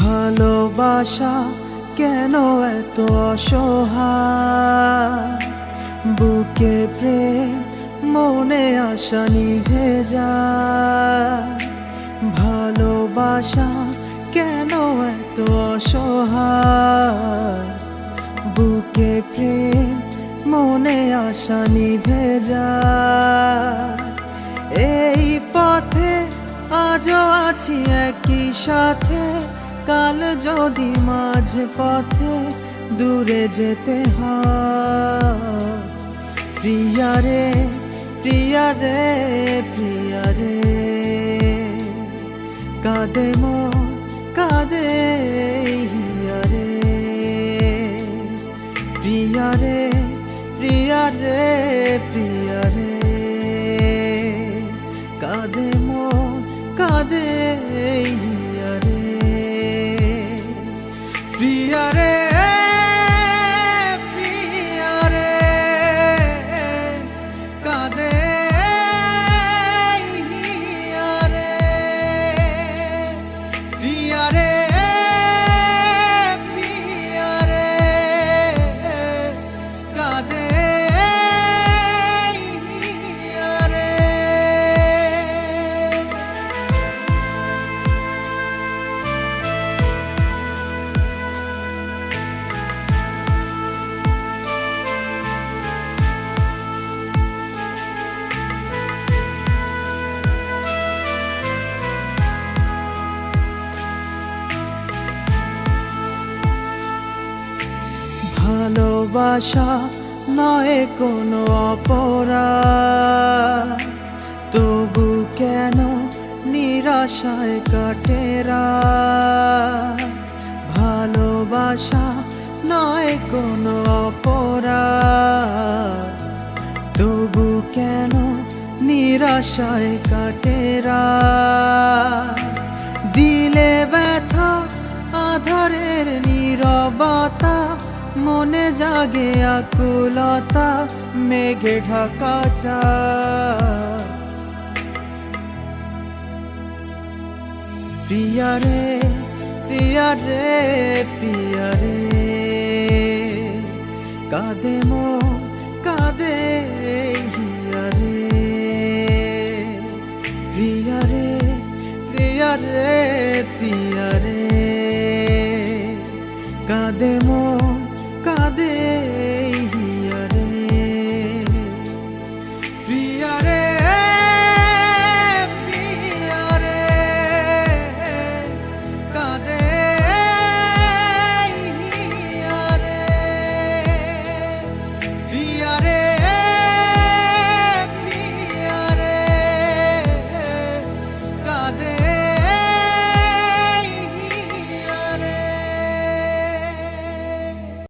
ভালোবাসা কেন এত অসহায়, বুকে প্রেম মনে আশা নিভে যায়। ভালোবাসা কেন এত অসহায়, বুকে প্রেম মনে আশা নিভে যায়। এই পথে আজও আছি একই সাথে, কাল যদি মাঝ পথে দূরে যেতে হয়। প্রিয়া রে প্রিয়া রে প্রিয়া রে, কাঁদে মন কাঁদে হিয়া রে। প্রিয়া রে প্রিয়া রে প্রিয়া রে, কাঁদে মন কাঁদে হিয়া রে। প্রিয়া রে প্রিয়া রে, কাঁদে হিয়া রে। প্রিয়া রে প্রিয়া রে, কাঁদে হিয়া রে। ভালোবাসা নয় কোনো অপরাধ, তবু কেন নিরাশায় কাটে রাত। ভালোবাসা নয় কোনো অপরাধ, তবু কেন নিরাশায় কাটে রাত। দিলে ব্যথা আধারের নীরবতা, মনে জাগে আকুলতা মেঘে ঢাকা চাঁদ। প্রিয়া রে প্রিয়া রে প্রিয়া রে, কাঁদে মন কাঁদে হিয়া রে। প্রিয়া রে প্রিয়া রে প্রিয়া